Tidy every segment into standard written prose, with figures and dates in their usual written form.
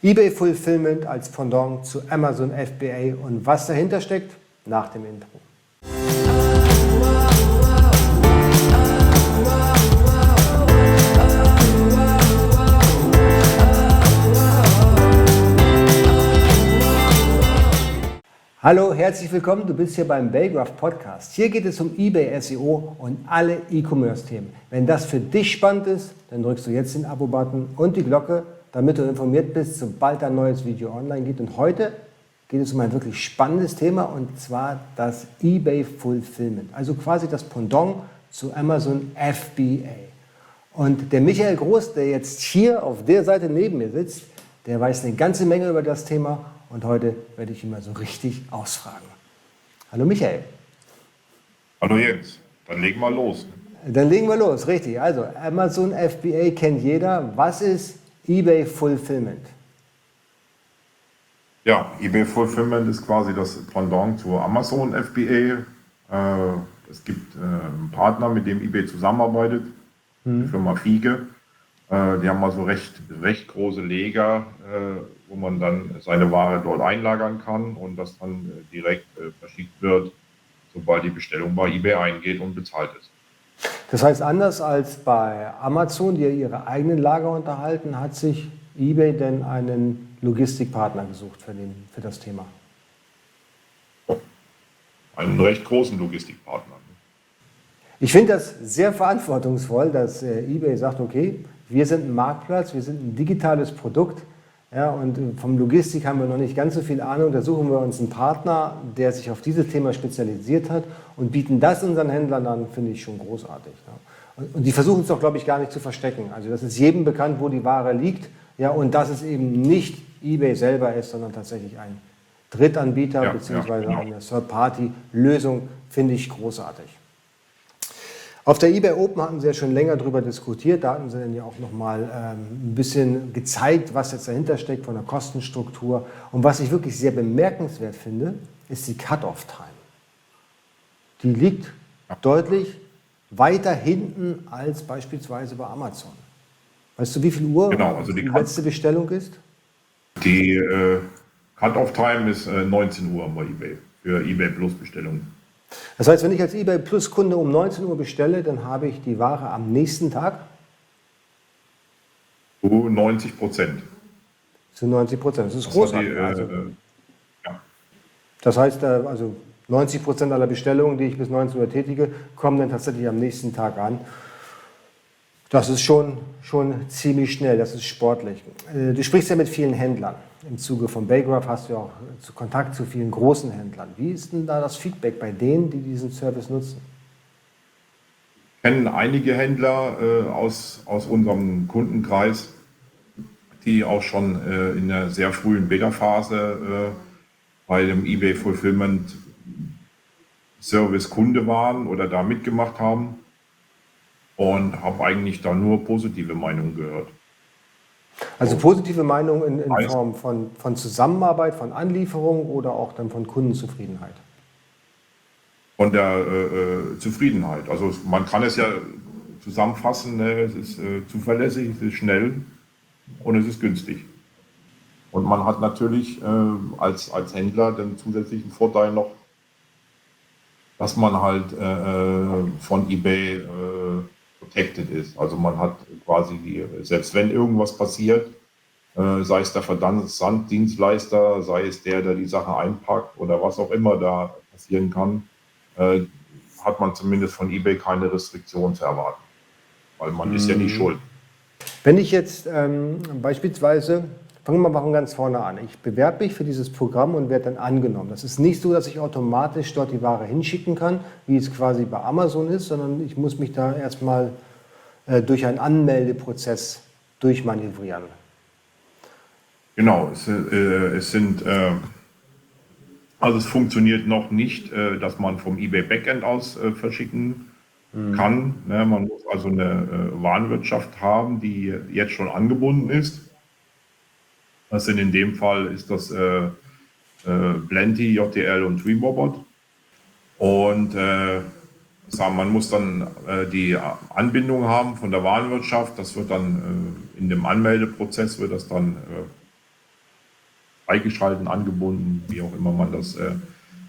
eBay Fulfillment als Pendant zu Amazon FBA und was dahinter steckt, nach dem Intro. Hallo, herzlich willkommen, du bist hier beim Baygraph Podcast. Hier geht es um eBay SEO und alle E-Commerce-Themen. Wenn das für dich spannend ist, dann drückst du jetzt den Abo-Button und die Glocke, damit du informiert bist, sobald ein neues Video online geht. Und heute geht es um ein wirklich spannendes Thema und zwar das eBay Fulfillment, also quasi das Pendant zu Amazon FBA. Und der Michael Groß, der jetzt hier auf der Seite neben mir sitzt, der weiß eine ganze Menge über das Thema und heute werde ich ihn mal so richtig ausfragen. Hallo Michael. Hallo Jens, dann legen wir los. Dann legen wir los, richtig. Also Amazon FBA kennt jeder. Was ist eBay Fulfillment? Ja, eBay Fulfillment ist quasi das Pendant zu Amazon FBA. Es gibt einen Partner, mit dem eBay zusammenarbeitet, die Firma Fiege. Die haben also recht große Lager, wo man dann seine Ware dort einlagern kann und das dann direkt verschickt wird, sobald die Bestellung bei eBay eingeht und bezahlt ist. Das heißt, anders als bei Amazon, die ja ihre eigenen Lager unterhalten, hat sich eBay denn einen Logistikpartner gesucht für das Thema? Einen recht großen Logistikpartner. Ich finde das sehr verantwortungsvoll, dass eBay sagt, okay, wir sind ein Marktplatz, wir sind ein digitales Produkt, ja, und vom Logistik haben wir noch nicht ganz so viel Ahnung. Da suchen wir uns einen Partner, der sich auf dieses Thema spezialisiert hat und bieten das unseren Händlern an, finde ich schon großartig. Ja. Und die versuchen es doch, glaube ich, gar nicht zu verstecken. Also das ist jedem bekannt, wo die Ware liegt, ja, und dass es eben nicht eBay selber ist, sondern tatsächlich ein Drittanbieter bzw. eine Third-Party-Lösung, finde ich großartig. Auf der eBay Open hatten Sie ja schon länger darüber diskutiert. Da hatten Sie dann ja auch nochmal ein bisschen gezeigt, was jetzt dahinter steckt von der Kostenstruktur. Und was ich wirklich sehr bemerkenswert finde, ist die Cut-Off-Time. Die liegt deutlich weiter hinten als beispielsweise bei Amazon. Weißt du, wie viel Uhr die letzte Bestellung ist? Die Cut-Off-Time ist 19 Uhr bei eBay für eBay Plus Bestellungen. Das heißt, wenn ich als eBay Plus Kunde um 19 Uhr bestelle, dann habe ich die Ware am nächsten Tag? Zu 90%. Zu 90%. Das ist großartig. Das heißt, also 90% aller Bestellungen, die ich bis 19 Uhr tätige, kommen dann tatsächlich am nächsten Tag an. Das ist schon ziemlich schnell, das ist sportlich. Du sprichst ja mit vielen Händlern. Im Zuge von Baygraph hast du ja auch Kontakt zu vielen großen Händlern. Wie ist denn da das Feedback bei denen, die diesen Service nutzen? Ich kenne einige Händler aus unserem Kundenkreis, die auch schon in der sehr frühen Beta-Phase bei dem eBay Fulfillment Service Kunde waren oder da mitgemacht haben. Und habe eigentlich da nur positive Meinungen gehört. Also positive Meinungen in Form von Zusammenarbeit, von Anlieferung oder auch dann von Kundenzufriedenheit? Von der Zufriedenheit. Also man kann es ja zusammenfassen, ne? Es ist zuverlässig, es ist schnell und es ist günstig. Und man hat natürlich als Händler den zusätzlichen Vorteil noch, dass man halt von eBay protected ist. Also man hat quasi, selbst wenn irgendwas passiert, sei es der Versanddienstleister, sei es der die Sache einpackt oder was auch immer da passieren kann, hat man zumindest von eBay keine Restriktion zu erwarten. Weil man ist ja nicht schuld. Wenn ich jetzt beispielsweise, fangen wir mal von ganz vorne an, ich bewerbe mich für dieses Programm und werde dann angenommen. Das ist nicht so, dass ich automatisch dort die Ware hinschicken kann, wie es quasi bei Amazon ist, sondern ich muss mich da erstmal durch einen Anmeldeprozess durchmanövrieren. Genau, also es funktioniert noch nicht, dass man vom eBay Backend aus verschicken kann. Ne? Man muss also eine Warenwirtschaft haben, die jetzt schon angebunden ist. Das sind in dem Fall ist das Plenty, JTL und Dreamrobot. Und man muss dann die Anbindung haben von der Warenwirtschaft. Das wird dann in dem Anmeldeprozess wird das dann freigeschalten, angebunden, wie auch immer man das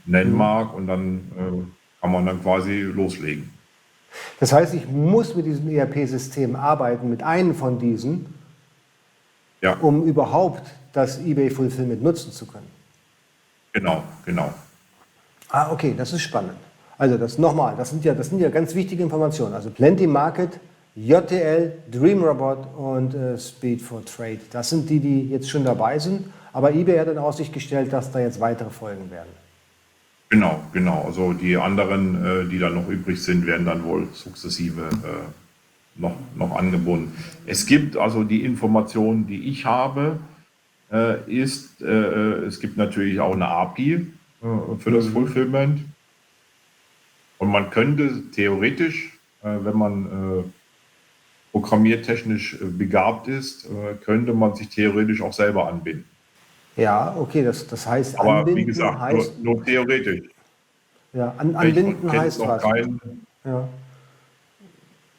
nennen mag. Und dann kann man dann quasi loslegen. Das heißt, ich muss mit diesem ERP-System arbeiten, mit einem von diesen, Ja, um überhaupt das eBay Fulfillment nutzen zu können. genau, genau. Ah, okay, das ist spannend. Also das nochmal, das sind ja ganz wichtige Informationen. Also Plenty Market, JTL, DreamRobot und Speed for Trade. Das sind die, die jetzt schon dabei sind. Aber eBay hat in Aussicht gestellt, dass da jetzt weitere folgen werden. Genau, genau. Also die anderen, die dann noch übrig sind, werden dann wohl sukzessive noch angebunden. Es gibt also die Information, die ich habe, es gibt natürlich auch eine API für das Fulfillment. Und man könnte theoretisch, wenn man programmiertechnisch begabt ist, könnte man sich theoretisch auch selber anbinden. Ja, okay, das heißt, Aber wie anbinden gesagt, heißt, nur theoretisch. ja, Ich anbinden kenne heißt noch was? keinen. Ja.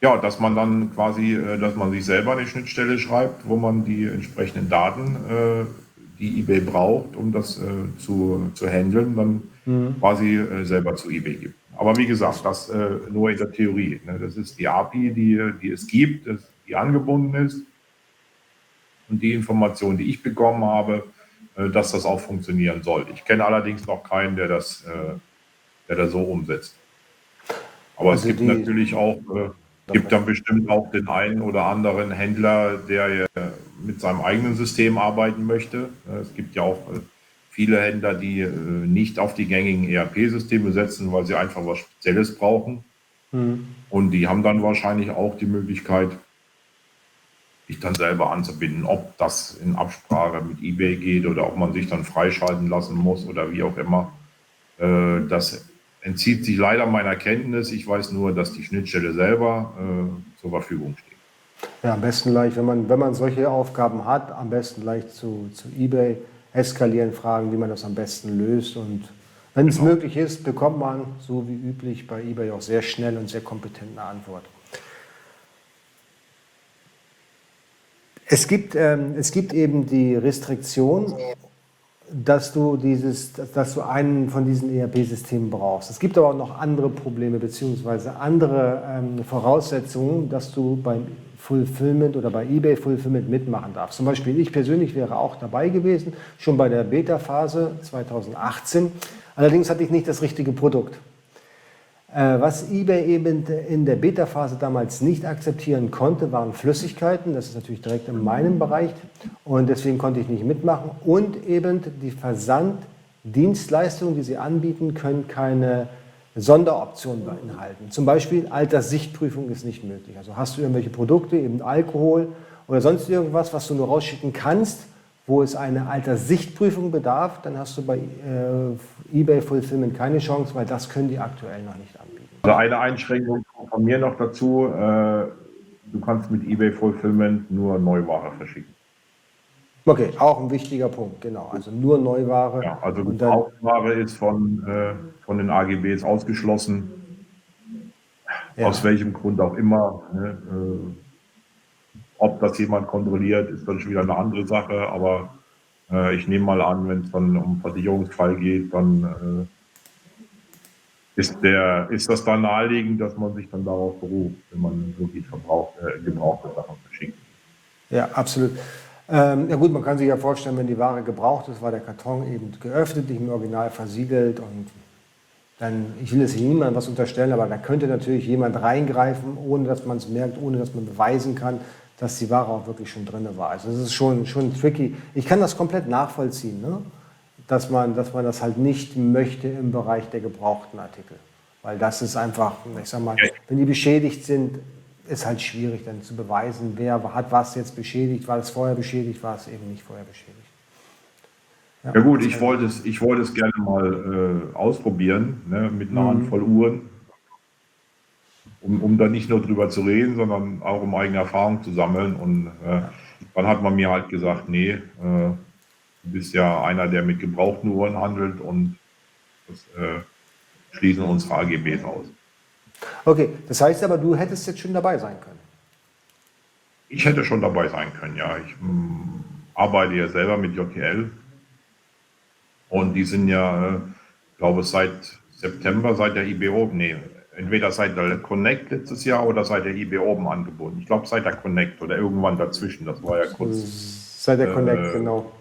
Ja, dass man dann quasi, dass man sich selber eine Schnittstelle schreibt, wo man die entsprechenden Daten, die eBay braucht, um das zu handeln, dann quasi selber zu eBay gibt. Aber wie gesagt, das nur in der Theorie. Ne? Das ist die API, die es gibt, die angebunden ist. Und die Information, die ich bekommen habe, dass das auch funktionieren soll. Ich kenne allerdings noch keinen, der das so umsetzt. Aber es Also gibt die, natürlich auch, gibt dann bestimmt auch den einen oder anderen Händler, der mit seinem eigenen System arbeiten möchte. Es gibt ja auch viele Händler, die nicht auf die gängigen ERP-Systeme setzen, weil sie einfach was Spezielles brauchen. Und die haben dann wahrscheinlich auch die Möglichkeit, sich dann selber anzubinden, ob das in Absprache mit eBay geht oder ob man sich dann freischalten lassen muss oder wie auch immer. Das entzieht sich leider meiner Kenntnis. Ich weiß nur, dass die Schnittstelle selber zur Verfügung steht. ja, am besten gleich, wenn man solche Aufgaben hat, am besten gleich zu eBay eskalieren, fragen, wie man das am besten löst. Und wenn es möglich ist, bekommt man, so wie üblich bei eBay, auch sehr schnell und sehr kompetent eine Antwort. Es gibt eben die Restriktion, dass du einen von diesen ERP-Systemen brauchst. Es gibt aber auch noch andere Probleme bzw. andere Voraussetzungen, dass du beim Fulfillment oder bei eBay Fulfillment mitmachen darfst. Zum Beispiel ich persönlich wäre auch dabei gewesen, schon bei der Beta-Phase 2018. Allerdings hatte ich nicht das richtige Produkt. Was eBay eben in der Beta-Phase damals nicht akzeptieren konnte, waren Flüssigkeiten. Das ist natürlich direkt in meinem Bereich und deswegen konnte ich nicht mitmachen. Und eben die Versanddienstleistungen, die sie anbieten, können keine Sonderoptionen beinhalten. Zum Beispiel Alterssichtprüfung ist nicht möglich. Also hast du irgendwelche Produkte, eben Alkohol oder sonst irgendwas, was du nur rausschicken kannst, wo es eine Alterssichtprüfung bedarf, dann hast du bei eBay Fulfillment keine Chance, weil das können die aktuell noch nicht anbieten. Also eine Einschränkung von mir noch dazu, du kannst mit eBay Fulfillment nur Neuware verschicken. Okay, auch ein wichtiger Punkt, genau. Also nur Neuware. Ja, also Und dann, Gebrauchtware ist von den AGBs ausgeschlossen, ja. aus welchem Grund auch immer. Ne? Ob das jemand kontrolliert, ist dann schon wieder eine andere Sache, aber ich nehme mal an, wenn es dann um Versicherungsfall geht, dann ist das dann naheliegend, dass man sich dann darauf beruft, wenn man wirklich gebrauchte Sachen verschickt. Ja, absolut. Ja gut, man kann sich ja vorstellen, wenn die Ware gebraucht ist, war der Karton eben geöffnet, nicht im Original versiegelt und dann, ich will es niemandem was unterstellen, aber da könnte natürlich jemand reingreifen, ohne dass man es merkt, ohne dass man beweisen kann, dass die Ware auch wirklich schon drin war. Also das ist schon tricky. Ich kann das komplett nachvollziehen, ne? Dass man das halt nicht möchte im Bereich der gebrauchten Artikel. Weil das ist einfach, ich sag mal, wenn die beschädigt sind, ist halt schwierig dann zu beweisen, wer hat was jetzt beschädigt, war es vorher beschädigt, war es eben nicht vorher beschädigt. Ja gut, ich wollte es gerne mal ausprobieren, ne, mit einer Handvoll Uhren, um da nicht nur drüber zu reden, sondern auch um eigene Erfahrung zu sammeln. Und dann hat man mir halt gesagt, nee, du bist ja einer, der mit gebrauchten Uhren handelt und das schließen unsere AGBs aus. Okay, das heißt aber, du hättest jetzt schon dabei sein können. Ich hätte schon dabei sein können, ja. Ich arbeite ja selber mit JTL Und die sind ja, glaube seit September, seit der eBay Open, nee, entweder seit der Connect letztes Jahr oder seit der eBay Open angeboten. Ich glaube seit der Connect oder irgendwann dazwischen. Das war ja kurz Seit der Connect, genau.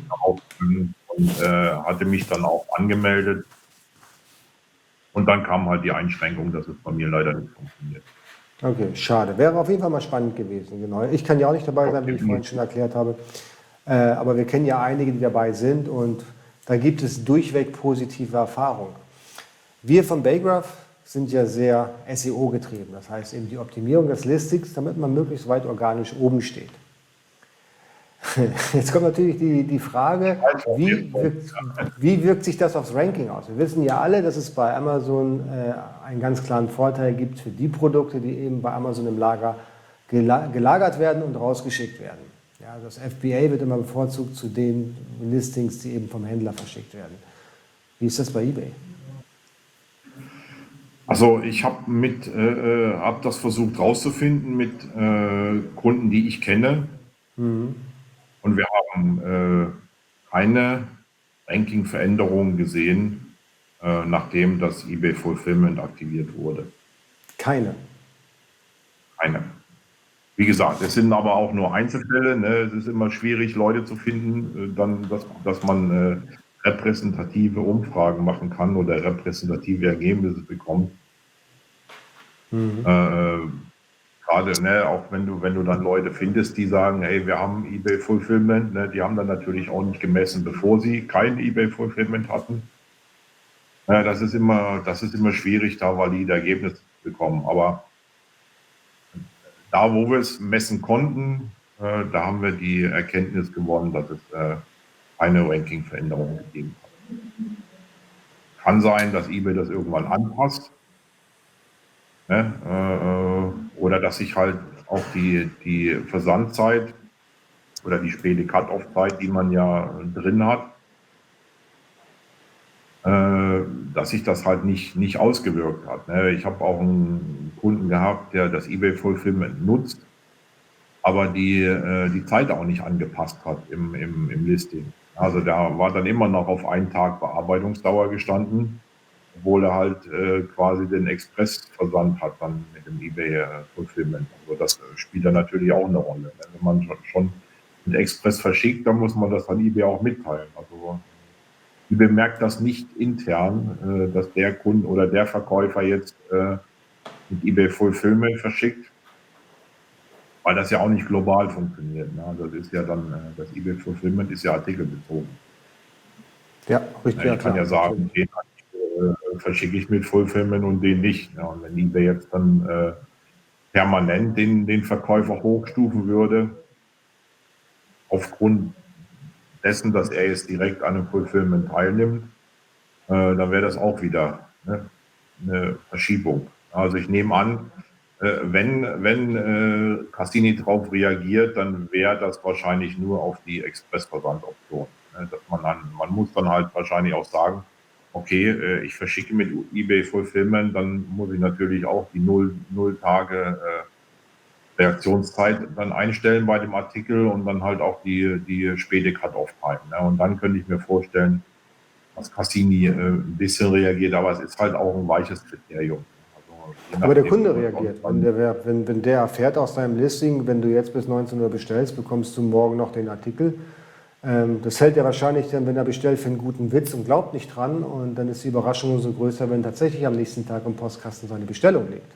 darauf und hatte mich dann auch angemeldet. Und dann kam halt die Einschränkung, dass es bei mir leider nicht funktioniert. Okay, schade. Wäre auf jeden Fall mal spannend gewesen. Genau. Ich kann ja auch nicht dabei sein, wie ich vorhin schon erklärt habe. Aber wir kennen ja einige, die dabei sind und da gibt es durchweg positive Erfahrungen. Wir von Baygraph sind ja sehr SEO getrieben. Das heißt eben die Optimierung des Listings, damit man möglichst weit organisch oben steht. Jetzt kommt natürlich die Frage, wie wirkt sich das aufs Ranking aus? Wir wissen ja alle, dass es bei Amazon einen ganz klaren Vorteil gibt für die Produkte, die eben bei Amazon im Lager gelagert werden und rausgeschickt werden. Ja, das FBA wird immer bevorzugt zu den Listings, die eben vom Händler verschickt werden. Wie ist das bei eBay? Also ich habe hab das versucht rauszufinden mit Kunden, die ich kenne. Und wir haben keine Ranking-Veränderung gesehen, nachdem das eBay Fulfillment aktiviert wurde. Keine. Keine. Wie gesagt, es sind aber auch nur Einzelfälle. Ne? Es ist immer schwierig, Leute zu finden, dass man repräsentative Umfragen machen kann oder repräsentative Ergebnisse bekommt. Gerade, ne, auch wenn du dann Leute findest, die sagen, hey, wir haben eBay Fulfillment, ne, die haben dann natürlich auch nicht gemessen, bevor sie kein eBay Fulfillment hatten. Das ist immer schwierig, da valide Ergebnisse zu bekommen. Aber da, wo wir es messen konnten, da haben wir die Erkenntnis gewonnen, dass es eine Ranking-Veränderung gegeben hat. Kann sein, dass eBay das irgendwann anpasst. Ne? Oder dass sich halt auch die Versandzeit oder die späte Cut-Off-Zeit, die man ja drin hat, dass sich das halt nicht ausgewirkt hat. Ne? Ich habe auch einen Kunden gehabt, der das eBay Fulfillment nutzt, aber die Zeit auch nicht angepasst hat im Listing. Also da war dann immer noch auf einen Tag Bearbeitungsdauer gestanden, obwohl er halt quasi den Express-Versand hat dann mit dem eBay Fulfillment. Also das spielt dann natürlich auch eine Rolle. Wenn man schon mit Express verschickt, dann muss man das an eBay auch mitteilen. Also eBay merkt das nicht intern, dass der Kunde oder der Verkäufer jetzt mit eBay Fulfillment verschickt, weil das ja auch nicht global funktioniert. Ne? Das ist ja dann, das eBay Fulfillment ist ja artikelbezogen. Ja, richtig. Ich kann ja sagen, den verschicke ich mit Fulfillment und den nicht. Ja, und wenn eBay jetzt dann permanent den Verkäufer hochstufen würde, aufgrund dessen, dass er jetzt direkt an dem Fulfillment teilnimmt, dann wäre das auch wieder eine Verschiebung. Also ich nehme an, wenn Cassini darauf reagiert, dann wäre das wahrscheinlich nur auf die Expressversandoption. Dass man muss dann halt wahrscheinlich auch sagen, okay, ich verschicke mit eBay Fulfillment, dann muss ich natürlich auch die 0 Tage Reaktionszeit dann einstellen bei dem Artikel und dann halt auch die späte Cut-Off-Time. Ne? Und dann könnte ich mir vorstellen, dass Cassini ein bisschen reagiert, aber es ist halt auch ein weiches Kriterium. Also, aber der Kunde reagiert. Wenn der erfährt aus deinem Listing, wenn du jetzt bis 19 Uhr bestellst, bekommst du morgen noch den Artikel. Das hält er wahrscheinlich dann, wenn er bestellt, für einen guten Witz und glaubt nicht dran. Und dann ist die Überraschung umso größer, wenn tatsächlich am nächsten Tag im Postkasten seine Bestellung liegt.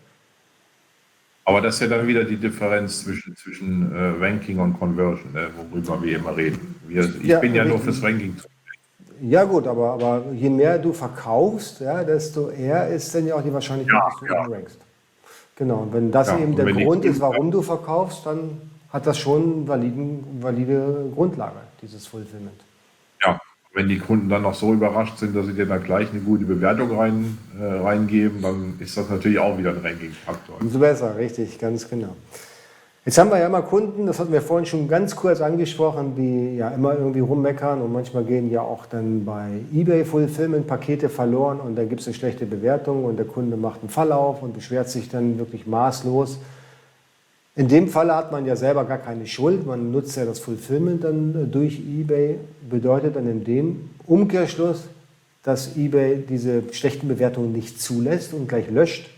Aber das ist ja dann wieder die Differenz zwischen Ranking und Conversion, ne, worüber wir immer reden. Ich bin ja nur fürs Ranking. Ja gut, aber je mehr du verkaufst, ja, desto eher ist dann ja auch die Wahrscheinlichkeit, dass du oben rankst. Genau, und wenn das eben der Grund ist, warum du verkaufst, dann hat das schon valide Grundlage, dieses Fulfillment. Ja, wenn die Kunden dann noch so überrascht sind, dass sie dir dann gleich eine gute Bewertung reingeben, dann ist das natürlich auch wieder ein Ranking-Faktor. Umso besser, richtig, ganz genau. Jetzt haben wir ja immer Kunden, das hatten wir vorhin schon ganz kurz angesprochen, die ja immer irgendwie rummeckern und manchmal gehen ja auch dann bei eBay Fulfillment Pakete verloren und dann gibt es eine schlechte Bewertung und der Kunde macht einen Fall auf und beschwert sich dann wirklich maßlos. In dem Fall hat man ja selber gar keine Schuld, man nutzt ja das Fulfillment dann durch eBay, bedeutet dann in dem Umkehrschluss, dass eBay diese schlechten Bewertungen nicht zulässt und gleich löscht?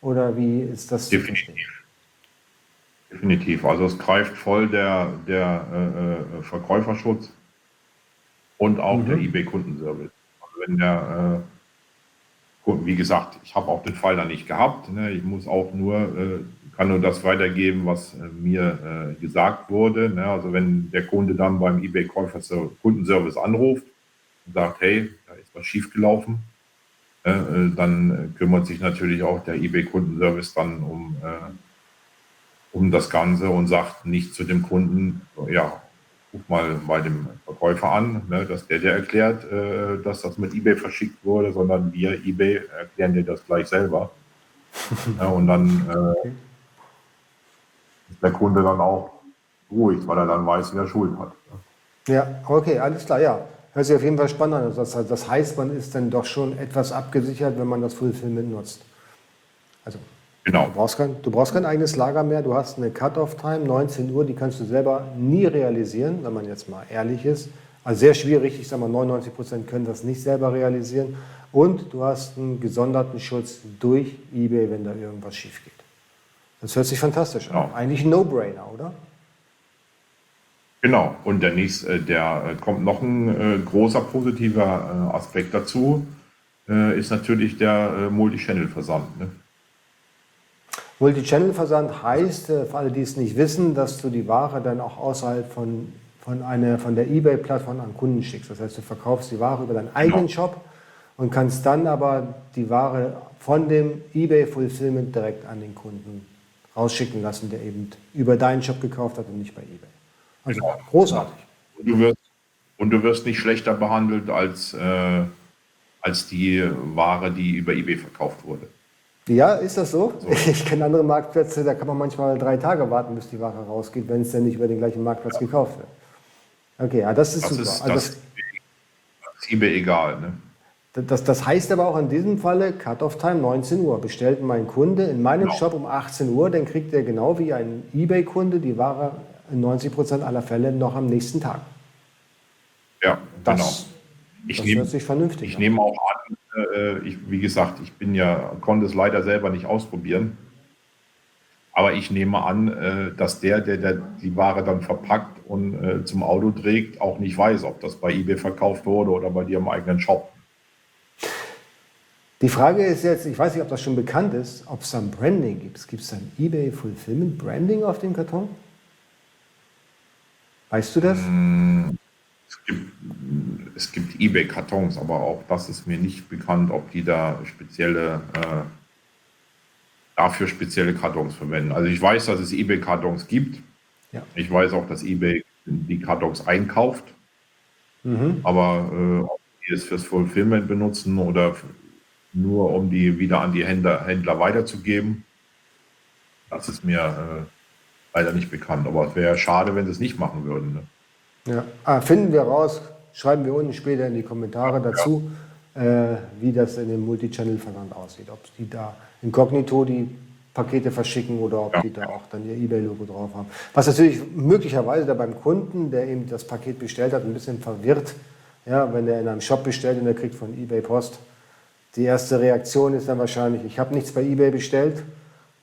Oder wie ist das zu verstehen? Definitiv. Also es greift voll der Verkäuferschutz und auch der eBay-Kundenservice. Also wenn der wie gesagt, ich habe auch den Fall da nicht gehabt. Ne? Ich muss auch kann nur das weitergeben, was mir gesagt wurde. Ne? Also wenn der Kunde dann beim eBay-Kundenservice anruft und sagt, hey, da ist was schiefgelaufen, dann kümmert sich natürlich auch der eBay-Kundenservice dann um das Ganze und sagt nicht zu dem Kunden, ja, ruf mal bei dem Verkäufer an, ne, dass der dir erklärt, dass das mit eBay verschickt wurde, sondern wir, eBay, erklären dir das gleich selber. Ja, und dann ist der Kunde dann auch ruhig, weil er dann weiß, wer Schuld hat. Ja, okay, alles klar, ja. Hört sich auf jeden Fall spannend an. Das heißt, man ist dann doch schon etwas abgesichert, wenn man das Fulfillment nutzt. Also Genau. du brauchst kein eigenes Lager mehr, du hast eine Cut-off-Time, 19 Uhr, die kannst du selber nie realisieren, wenn man jetzt mal ehrlich ist. Also sehr schwierig, ich sage mal 99% können das nicht selber realisieren. Und du hast einen gesonderten Schutz durch eBay, wenn da irgendwas schief geht. Das hört sich fantastisch an. Genau. Eigentlich ein No-Brainer, oder? Genau. Und kommt noch ein großer positiver Aspekt dazu, ist natürlich der Multi-Channel-Versand. Ne? Multi-Channel-Versand heißt, für alle, die es nicht wissen, dass du die Ware dann auch außerhalb von der eBay-Plattform an Kunden schickst. Das heißt, du verkaufst die Ware über deinen eigenen Shop und kannst dann aber die Ware von dem eBay-Fulfillment direkt an den Kunden rausschicken lassen, der eben über deinen Shop gekauft hat und nicht bei eBay. Also großartig. Und du wirst nicht schlechter behandelt als die Ware, die über eBay verkauft wurde. Ja, ist das so? Ich kenne andere Marktplätze, da kann man manchmal 3 Tage warten, bis die Ware rausgeht, wenn es dann nicht über den gleichen Marktplatz gekauft wird. Okay, ja, das ist super. Das ist eBay egal. Ne? Das heißt aber auch in diesem Falle Cut-off-Time 19 Uhr. Bestellt mein Kunde in meinem Shop um 18 Uhr, dann kriegt er genau wie ein eBay-Kunde die Ware in 90% aller Fälle noch am nächsten Tag. Ja, genau. Das hört sich vernünftig an. Ich nehme auch an, wie gesagt, konnte es leider selber nicht ausprobieren, aber ich nehme an, dass der die Ware dann verpackt und zum Auto trägt, auch nicht weiß, ob das bei eBay verkauft wurde oder bei dir im eigenen Shop. Die Frage ist jetzt, ich weiß nicht, ob das schon bekannt ist, ob es dann Branding gibt. Gibt es dann eBay Fulfillment Branding auf dem Karton? Weißt du das? Es gibt eBay-Kartons, aber auch das ist mir nicht bekannt, ob die da dafür spezielle Kartons verwenden. Also ich weiß, dass es eBay-Kartons gibt. Ja. Ich weiß auch, dass eBay die Kartons einkauft. Aber ob die es fürs Fulfillment benutzen oder nur um die wieder an die Händler weiterzugeben, das ist mir leider nicht bekannt. Aber es wäre schade, wenn sie es nicht machen würden. Ne? Ja. Finden wir raus, schreiben wir unten später in die Kommentare dazu, wie das in dem Multi-Channel-Versand aussieht. Ob die da inkognito die Pakete verschicken oder ob die da auch dann ihr eBay-Logo drauf haben. Was natürlich möglicherweise da beim Kunden, der eben das Paket bestellt hat, ein bisschen verwirrt, ja, wenn er in einem Shop bestellt und er kriegt von eBay Post. Die erste Reaktion ist dann wahrscheinlich, ich habe nichts bei eBay bestellt.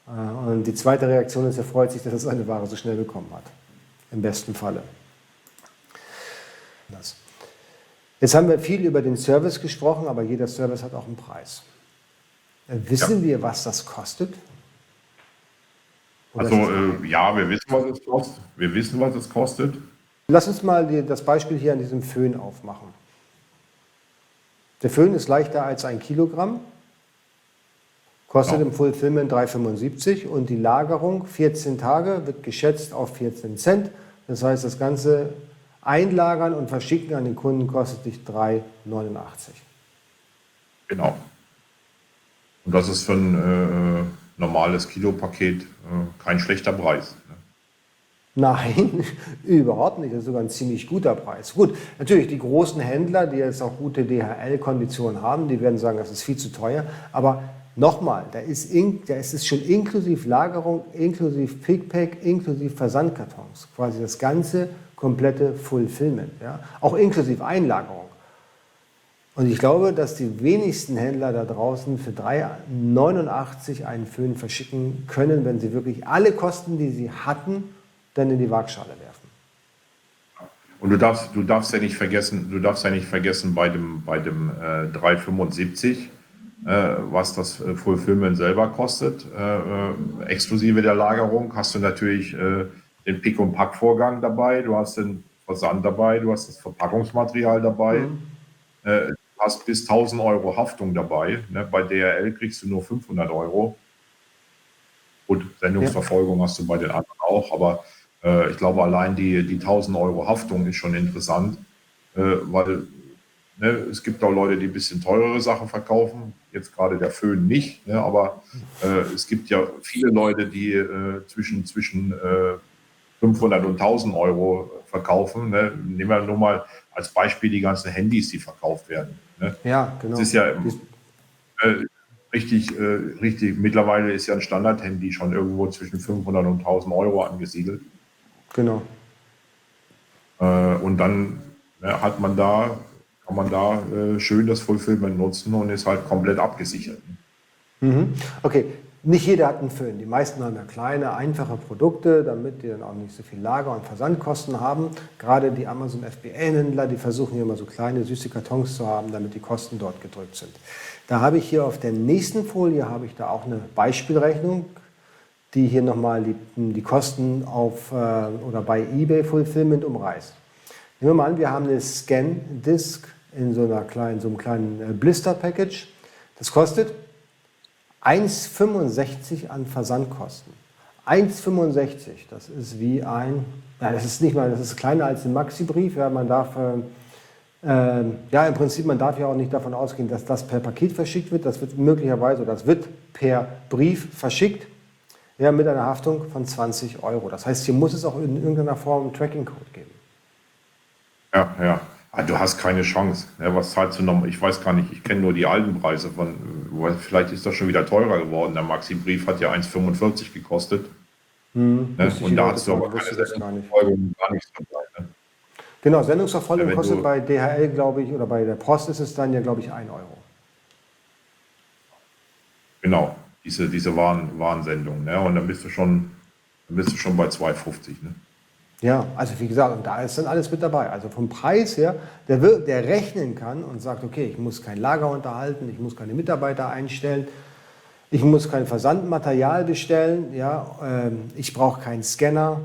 Und die zweite Reaktion ist, er freut sich, dass er seine Ware so schnell bekommen hat. Im besten Falle. Jetzt haben wir viel über den Service gesprochen, aber jeder Service hat auch einen Preis. Wissen wir, was das kostet? Oder wir wissen, was es kostet. Wir wissen, was es kostet. Lass uns mal das Beispiel hier an diesem Föhn aufmachen. Der Föhn ist leichter als 1 Kilogramm, kostet im Fulfillment 3,75 und die Lagerung 14 Tage wird geschätzt auf 14 Cent. Das heißt, das Ganze einlagern und verschicken an den Kunden kostet dich 3,89. Genau. Und das ist für ein normales Kilopaket kein schlechter Preis. Ne? Nein, überhaupt nicht. Das ist sogar ein ziemlich guter Preis. Gut, natürlich die großen Händler, die jetzt auch gute DHL-Konditionen haben, die werden sagen, das ist viel zu teuer. Aber Nochmal, da ist es schon inklusive Lagerung, inklusive Pickpack, inklusive Versandkartons. Quasi das ganze komplette Fulfillment. Ja? Auch inklusive Einlagerung. Und ich glaube, dass die wenigsten Händler da draußen für 3,89 einen Föhn verschicken können, wenn sie wirklich alle Kosten, die sie hatten, dann in die Waagschale werfen. Und du darfst ja nicht vergessen, bei dem 3,75, was das Fulfillment selber kostet, exklusive der Lagerung, hast du natürlich den Pick- und Pack-Vorgang dabei, du hast den Versand dabei, du hast das Verpackungsmaterial dabei, du hast bis 1.000 Euro Haftung dabei. Ne? Bei DHL kriegst du nur 500 Euro. Gut, Sendungsverfolgung hast du bei den anderen auch, aber ich glaube, allein die 1.000 Euro Haftung ist schon interessant, weil es gibt auch Leute, die ein bisschen teurere Sachen verkaufen, jetzt gerade der Föhn nicht, ne, aber es gibt ja viele Leute, die zwischen 500 und 1.000 Euro verkaufen. Ne. Nehmen wir nur mal als Beispiel die ganzen Handys, die verkauft werden. Ne. Ja, genau. Es ist ja richtig, mittlerweile ist ja ein Standard-Handy schon irgendwo zwischen 500 und 1.000 Euro angesiedelt. Genau. Und dann kann man da schön das Fulfillment nutzen und ist halt komplett abgesichert. Okay, nicht jeder hat einen Föhn. Die meisten haben ja kleine, einfache Produkte, damit die dann auch nicht so viel Lager- und Versandkosten haben. Gerade die Amazon FBA-Händler, die versuchen hier immer so kleine, süße Kartons zu haben, damit die Kosten dort gedrückt sind. Da habe ich hier auf der nächsten Folie habe ich da auch eine Beispielrechnung, die hier nochmal die Kosten auf oder bei eBay Fulfillment umreißt. Nehmen wir mal an, wir haben eine Scan-Disk in so einem kleinen Blister-Package. Das kostet 1,65 an Versandkosten. 1,65, das ist wie das ist nicht mal, das ist kleiner als ein Maxi-Brief. Ja, man darf, im Prinzip, man darf ja auch nicht davon ausgehen, dass das per Paket verschickt wird. Das wird möglicherweise, oder das wird per Brief verschickt, ja, mit einer Haftung von 20 Euro. Das heißt, hier muss es auch in irgendeiner Form einen Tracking-Code geben. Ja. Du hast keine Chance. Ja, was zahlst du noch? Ich weiß gar nicht, ich kenne nur die alten Preise vielleicht ist das schon wieder teurer geworden. Der Maxi-Brief hat ja 1,45 gekostet. Ne? Und da hast du aber keine Sendungsverfolgung gar nichts dabei. Ne? Genau, Sendungsverfolgung kostet bei DHL, glaube ich, oder bei der Post ist es dann ja, glaube ich, 1 Euro. Genau, diese Warnsendung. Ne? Und dann bist du schon bei 2,50. Ne? Ja, also wie gesagt, und da ist dann alles mit dabei. Also vom Preis her, der rechnen kann und sagt, okay, ich muss kein Lager unterhalten, ich muss keine Mitarbeiter einstellen, ich muss kein Versandmaterial bestellen, ja, ich brauche keinen Scanner,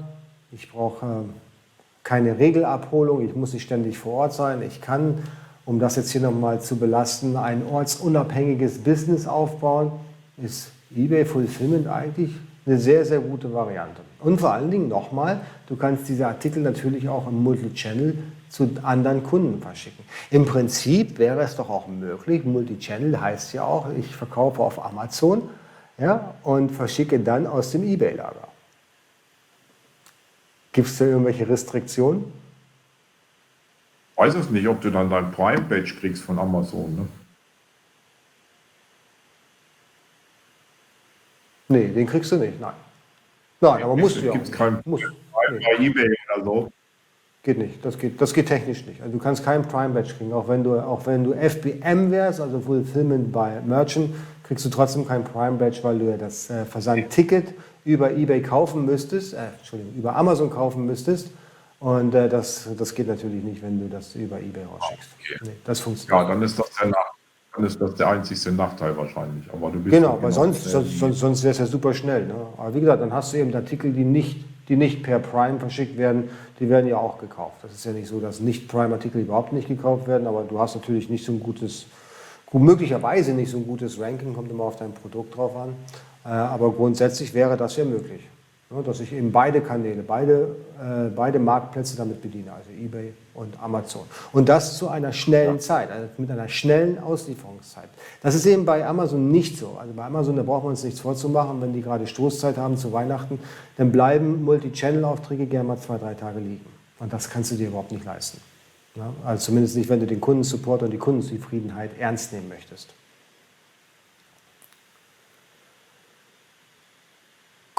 ich brauche keine Regelabholung, ich muss nicht ständig vor Ort sein. Ich kann, um das jetzt hier nochmal zu belasten, ein ortsunabhängiges Business aufbauen. Ist eBay Fulfillment eigentlich eine sehr, sehr gute Variante. Und vor allen Dingen nochmal, du kannst diese Artikel natürlich auch im Multichannel zu anderen Kunden verschicken. Im Prinzip wäre es doch auch möglich, Multichannel heißt ja auch, ich verkaufe auf Amazon, ja, und verschicke dann aus dem eBay-Lager. Gibt es da irgendwelche Restriktionen? Ich weiß es nicht, ob du dann dein Prime-Badge kriegst von Amazon. Ne? Nee, den kriegst du nicht, nein. Nein, aber musst du ja auch nicht. Kein Prime bei eBay oder so. Geht nicht, das geht technisch nicht. Also du kannst keinen Prime-Badge kriegen, auch wenn du FBM wärst, also Fulfillment by Merchant, kriegst du trotzdem kein Prime-Badge, weil du ja das Versandticket über eBay kaufen müsstest, über Amazon kaufen müsstest. Und das geht natürlich nicht, wenn du das über eBay rausschickst. Okay. Nee, das funktioniert. Ja, dann ist das der einzigste Nachteil wahrscheinlich. Aber du bist genau, weil sonst wäre es ja super schnell. Ne? Aber wie gesagt, dann hast du eben Artikel, die nicht per Prime verschickt werden, die werden ja auch gekauft. Das ist ja nicht so, dass Nicht-Prime-Artikel überhaupt nicht gekauft werden, aber du hast natürlich nicht so ein möglicherweise nicht so ein gutes Ranking, kommt immer auf dein Produkt drauf an. Aber grundsätzlich wäre das ja möglich, ne? Dass ich eben beide Kanäle, beide Marktplätze damit bediene, also eBay und Amazon. Und das zu einer schnellen Zeit, also mit einer schnellen Auslieferungszeit. Das ist eben bei Amazon nicht so. Also bei Amazon, da braucht man uns nichts vorzumachen, wenn die gerade Stoßzeit haben zu Weihnachten, dann bleiben Multi-Channel-Aufträge gerne mal 2-3 Tage liegen. Und das kannst du dir überhaupt nicht leisten. Ja? Also zumindest nicht, wenn du den Kundensupport und die Kundenzufriedenheit ernst nehmen möchtest.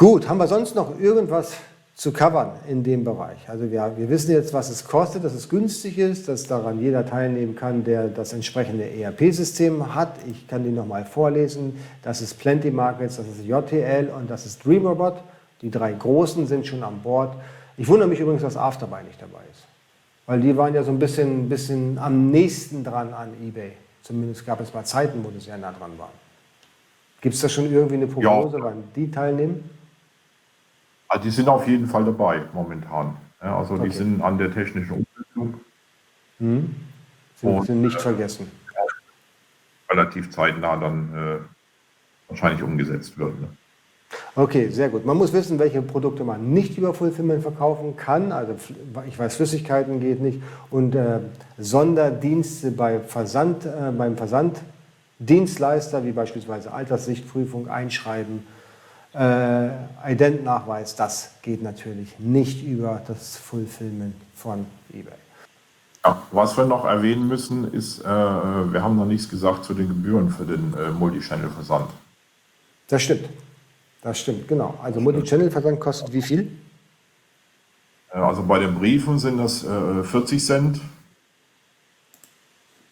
Gut, haben wir sonst noch irgendwas zu covern in dem Bereich? Also wir wissen jetzt, was es kostet, dass es günstig ist, dass daran jeder teilnehmen kann, der das entsprechende ERP-System hat. Ich kann die nochmal vorlesen. Das ist Plenty Markets, das ist JTL und das ist DreamRobot. Die 3 großen sind schon an Bord. Ich wundere mich übrigens, dass Afterbuy nicht dabei ist. Weil die waren ja so ein bisschen am nächsten dran an eBay. Zumindest gab es mal Zeiten, wo die sehr nah dran waren. Gibt es da schon irgendwie eine Prognose, wann die teilnehmen? Also die sind auf jeden Fall dabei momentan. Ja, also die Okay. sind an der technischen Umsetzung Sind nicht vergessen. relativ zeitnah dann wahrscheinlich umgesetzt wird. Ne? Okay, sehr gut. Man muss wissen, welche Produkte man nicht über Fulfillment verkaufen kann. Also ich weiß, Flüssigkeiten geht nicht. Und Sonderdienste beim Versanddienstleister, wie beispielsweise Alterssichtprüfung, Einschreiben, Ident-Nachweis, das geht natürlich nicht über das Fulfillment von eBay. Ja, was wir noch erwähnen müssen, ist, wir haben noch nichts gesagt zu den Gebühren für den Multichannel-Versand. Das stimmt, genau. Also Multichannel-Versand kostet wie viel? Also bei den Briefen sind das 40 Cent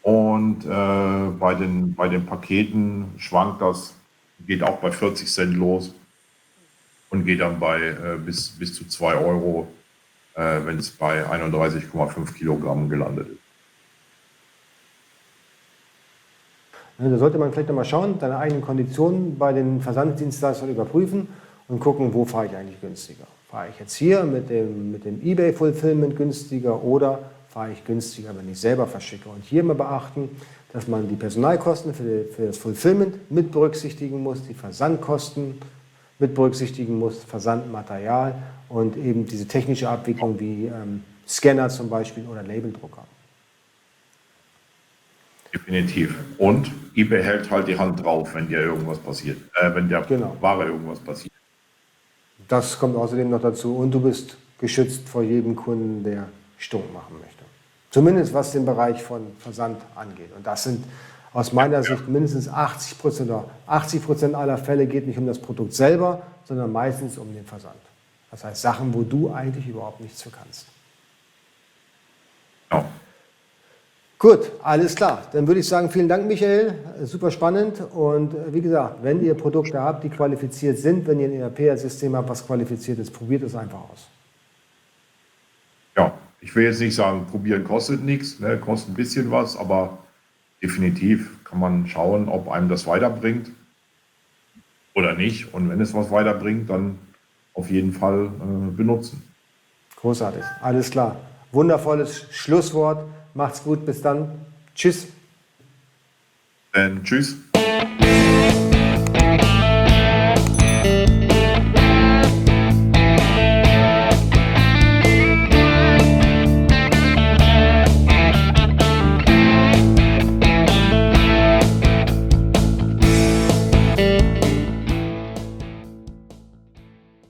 und bei den Paketen schwankt das, geht auch bei 40 Cent los und geht dann bei bis zu 2 Euro, wenn es bei 31,5 Kilogramm gelandet ist. Da sollte man vielleicht nochmal schauen, deine eigenen Konditionen bei den Versanddienstleistern überprüfen und gucken, wo fahre ich eigentlich günstiger. Fahre ich jetzt hier mit dem eBay Fulfillment günstiger oder fahre ich günstiger, wenn ich selber verschicke? Und hier mal beachten, dass man die Personalkosten für das Fulfillment mit berücksichtigen muss, die Versandkosten mit berücksichtigen muss, Versandmaterial und eben diese technische Abwicklung wie Scanner zum Beispiel oder Labeldrucker. Definitiv. Und eBay hält halt die Hand drauf, wenn dir irgendwas passiert, wenn der Genau. Ware irgendwas passiert. Das kommt außerdem noch dazu und du bist geschützt vor jedem Kunden, der stunk machen möchte. Zumindest was den Bereich von Versand angeht. Und das sind aus meiner Sicht mindestens 80% oder 80% aller Fälle geht nicht um das Produkt selber, sondern meistens um den Versand. Das heißt Sachen, wo du eigentlich überhaupt nichts für kannst. Ja. Gut, alles klar. Dann würde ich sagen, vielen Dank, Michael. Super spannend. Und wie gesagt, wenn ihr Produkte habt, die qualifiziert sind, wenn ihr ein ERP-System habt, was qualifiziert ist, probiert es einfach aus. Ja, ich will jetzt nicht sagen, probieren kostet nichts, ne, kostet ein bisschen was, aber definitiv kann man schauen, ob einem das weiterbringt oder nicht. Und wenn es was weiterbringt, dann auf jeden Fall benutzen. Großartig, alles klar. Wundervolles Schlusswort. Macht's gut, bis dann. Tschüss. Tschüss.